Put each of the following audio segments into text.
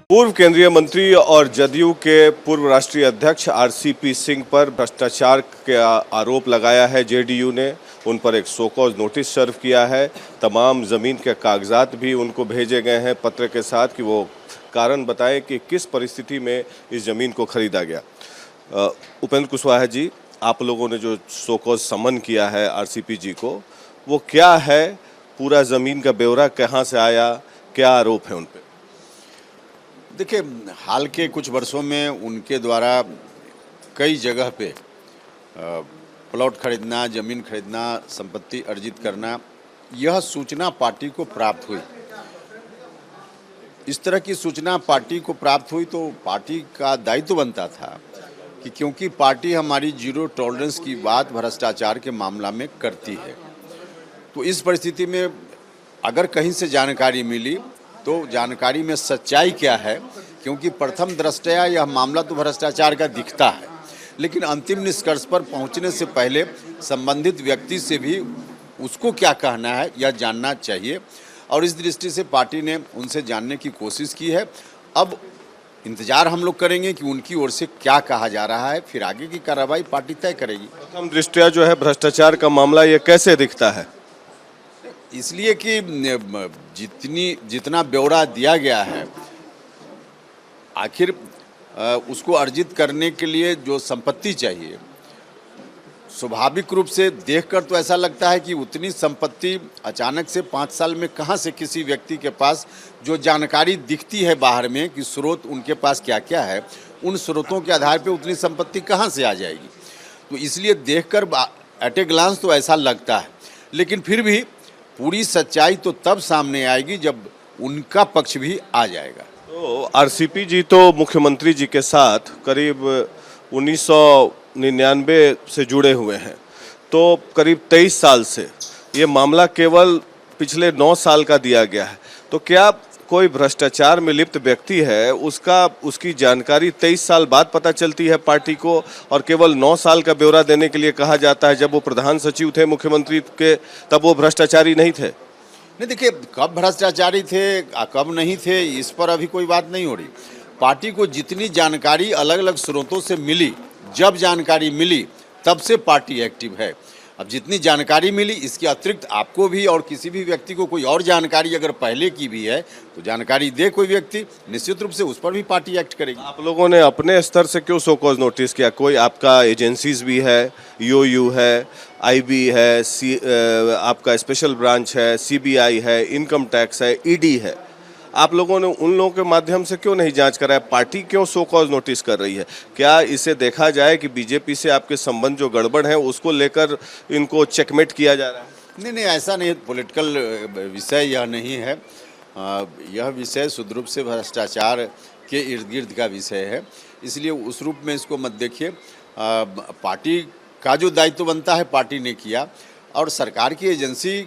पूर्व केंद्रीय मंत्री और जदयू के पूर्व राष्ट्रीय अध्यक्ष आरसीपी सिंह पर भ्रष्टाचार का आरोप लगाया है जेडीयू ने। उन पर एक सो कॉज नोटिस सर्व किया है। तमाम ज़मीन के कागजात भी उनको भेजे गए हैं पत्र के साथ कि वो कारण बताएं कि किस परिस्थिति में इस ज़मीन को खरीदा गया। उपेंद्र कुशवाहा जी, आप लोगों ने जो सो कॉज समन किया है आरसीपी जी को, वो क्या है? पूरा ज़मीन का ब्यौरा कहाँ से आया, क्या आरोप है उन पर? देखिए, हाल के कुछ वर्षों में उनके द्वारा कई जगह पे प्लॉट खरीदना, ज़मीन खरीदना, संपत्ति अर्जित करना, यह सूचना पार्टी को प्राप्त हुई। इस तरह की सूचना पार्टी को प्राप्त हुई तो पार्टी का दायित्व बनता था कि क्योंकि पार्टी हमारी जीरो टॉलरेंस की बात भ्रष्टाचार के मामला में करती है, तो इस परिस्थिति में अगर कहीं से जानकारी मिली तो जानकारी में सच्चाई क्या है, क्योंकि प्रथम दृष्टया यह मामला तो भ्रष्टाचार का दिखता है, लेकिन अंतिम निष्कर्ष पर पहुंचने से पहले संबंधित व्यक्ति से भी उसको क्या कहना है यह जानना चाहिए। और इस दृष्टि से पार्टी ने उनसे जानने की कोशिश की है। अब इंतजार हम लोग करेंगे कि उनकी ओर से क्या कहा जा रहा है, फिर आगे की कार्रवाई पार्टी तय करेगी। प्रथम दृष्टया जो है भ्रष्टाचार का मामला, ये कैसे दिखता है? इसलिए कि जितना ब्यौरा दिया गया है, आखिर उसको अर्जित करने के लिए जो संपत्ति चाहिए, स्वाभाविक रूप से देखकर तो ऐसा लगता है कि उतनी संपत्ति अचानक से 5 साल में कहाँ से किसी व्यक्ति के पास जो जानकारी दिखती है बाहर में कि स्रोत उनके पास क्या क्या है, उन स्रोतों के आधार पर उतनी संपत्ति कहाँ से आ जाएगी। तो इसलिए देखकर एट ए ग्लांस तो ऐसा लगता है, लेकिन फिर भी पूरी सच्चाई तो तब सामने आएगी जब उनका पक्ष भी आ जाएगा। तो आरसीपी जी तो मुख्यमंत्री जी के साथ करीब 1999 से जुड़े हुए हैं, तो करीब 23 साल से ये मामला केवल पिछले 9 साल का दिया गया है। तो क्या कोई भ्रष्टाचार में लिप्त व्यक्ति है, उसकी जानकारी 23 साल बाद पता चलती है पार्टी को, और केवल 9 साल का ब्यौरा देने के लिए कहा जाता है? जब वो प्रधान सचिव थे मुख्यमंत्री के, तब वो भ्रष्टाचारी नहीं थे? नहीं, देखिए, कब भ्रष्टाचारी थे कब नहीं थे, इस पर अभी कोई बात नहीं हो रही। पार्टी को जितनी जानकारी अलग अलग स्रोतों से मिली, जब जानकारी मिली तब से पार्टी एक्टिव है। अब जितनी जानकारी मिली, इसके अतिरिक्त आपको भी और किसी भी व्यक्ति को कोई और जानकारी अगर पहले की भी है तो जानकारी दे कोई व्यक्ति, निश्चित रूप से उस पर भी पार्टी एक्ट करेगी। आप लोगों ने अपने स्तर से क्यों सो कॉज नोटिस किया? कोई आपका एजेंसीज भी है, ईओयू है, आईबी है, आपका स्पेशल ब्रांच है, सीबीआई है, इनकम टैक्स है, ईडी है, आप लोगों ने उन लोगों के माध्यम से क्यों नहीं जांच कराया? पार्टी क्यों सो कॉज नोटिस कर रही है? क्या इसे देखा जाए कि बीजेपी से आपके संबंध जो गड़बड़ है उसको लेकर इनको चेकमेट किया जा रहा है? नहीं, ऐसा नहीं, पॉलिटिकल विषय यह नहीं है। यह विषय शुद्ध रूप से भ्रष्टाचार के इर्द गिर्द का विषय है, इसलिए उस रूप में इसको मत देखिए। पार्टी का जो दायित्व बनता है पार्टी ने किया, और सरकार की एजेंसी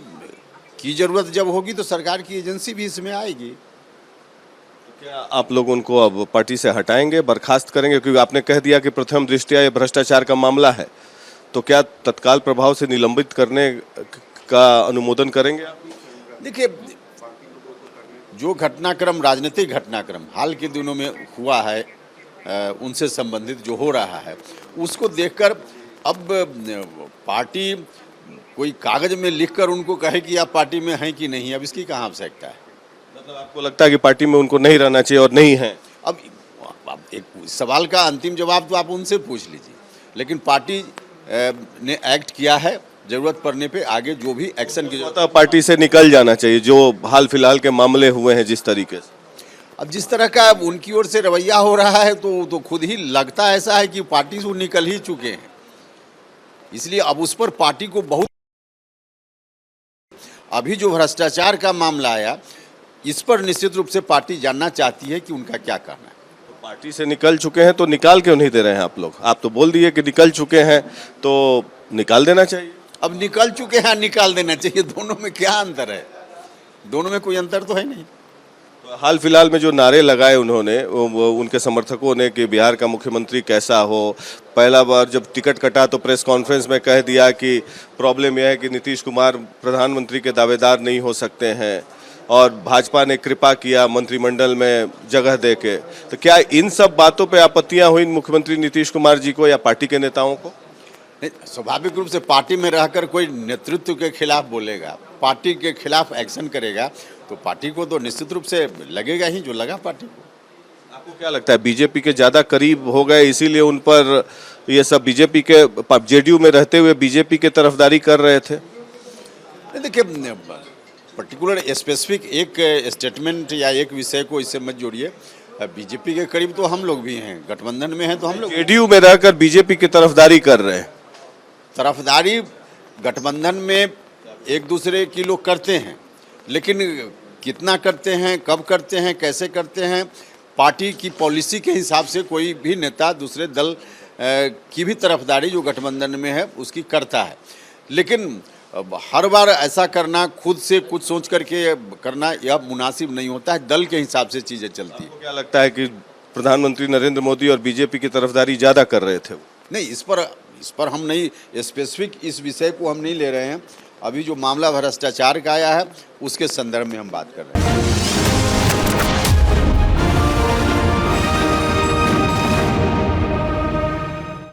की ज़रूरत जब होगी तो सरकार की एजेंसी भी इसमें आएगी। क्या आप लोग उनको अब पार्टी से हटाएंगे, बर्खास्त करेंगे? क्योंकि आपने कह दिया कि प्रथम दृष्टया ये भ्रष्टाचार का मामला है, तो क्या तत्काल प्रभाव से निलंबित करने का अनुमोदन करेंगे आप? देखिए, जो घटनाक्रम, राजनीतिक घटनाक्रम हाल के दिनों में हुआ है, उनसे संबंधित जो हो रहा है, उसको देखकर अब पार्टी कोई कागज में लिखकर उनको कहे कि आप पार्टी में हैं कि नहीं, अब इसकी कहाँ आवश्यकता है? मतलब आपको लगता है कि पार्टी में उनको नहीं रहना चाहिए और नहीं है? अब एक सवाल का अंतिम जवाब तो आप उनसे पूछ लीजिए, लेकिन पार्टी ने एक्ट किया है, जरूरत पड़ने पे आगे जो भी एक्शन की जरूरत, पार्टी से निकल जाना चाहिए जो हाल फिलहाल के मामले हुए हैं जिस तरीके से। अब जिस तरह का उनकी ओर से रवैया हो रहा है तो खुद ही लगता ऐसा है कि पार्टी से निकल ही चुके हैं। इसलिए अब उस पर पार्टी को बहुत, अभी जो भ्रष्टाचार का मामला आया, इस पर निश्चित रूप से पार्टी जानना चाहती है कि उनका क्या कहना है। तो पार्टी से निकल चुके हैं तो निकाल क्यों नहीं दे रहे हैं आप लोग? आप तो बोल दिए कि निकल चुके हैं, तो निकाल देना चाहिए। अब निकल चुके हैं, निकाल देना चाहिए, दोनों में क्या अंतर है? दोनों में कोई अंतर तो है नहीं। तो हाल फिलहाल में जो नारे लगाए उन्होंने, उनके समर्थकों ने कि बिहार का मुख्यमंत्री कैसा हो, पहला बार जब टिकट कटा तो प्रेस कॉन्फ्रेंस में कह दिया कि प्रॉब्लम यह है कि नीतीश कुमार प्रधानमंत्री के दावेदार नहीं हो सकते हैं, और भाजपा ने कृपा किया मंत्रिमंडल में जगह देके, तो क्या इन सब बातों पे आपत्तियां हुई मुख्यमंत्री नीतीश कुमार जी को या पार्टी के नेताओं को? नहीं, स्वाभाविक रूप से पार्टी में रहकर कोई नेतृत्व के खिलाफ बोलेगा, पार्टी के खिलाफ एक्शन करेगा, तो पार्टी को तो निश्चित रूप से लगेगा ही, जो लगा पार्टी को। आपको क्या लगता है बीजेपी के ज्यादा करीब हो गए इसीलिए उन पर ये सब बीजेपी के जेडीयू में रहते हुए बीजेपी के तरफदारी कर रहे थे? देखिए, पर्टिकुलर स्पेसिफिक एक स्टेटमेंट या एक विषय को इससे मत जोड़िए। बीजेपी के करीब तो हम लोग भी हैं, गठबंधन में हैं तो हम लोग। जेडीयू में रहकर बीजेपी की तरफदारी कर रहे हैं। तरफदारी गठबंधन में एक दूसरे की लोग करते हैं, लेकिन कितना करते हैं, कब करते हैं, कैसे करते हैं, पार्टी की पॉलिसी के हिसाब से कोई भी नेता दूसरे दल की भी तरफदारी जो गठबंधन में है उसकी करता है। लेकिन हर बार ऐसा करना, खुद से कुछ सोच करके करना, यह मुनासिब नहीं होता है। दल के हिसाब से चीज़ें चलती हैं। क्या लगता है कि प्रधानमंत्री नरेंद्र मोदी और बीजेपी की तरफदारी ज़्यादा कर रहे थे? नहीं, इस पर हम नहीं, स्पेसिफिक इस विषय को हम नहीं ले रहे हैं। अभी जो मामला भ्रष्टाचार का आया है उसके संदर्भ में हम बात कर रहे हैं।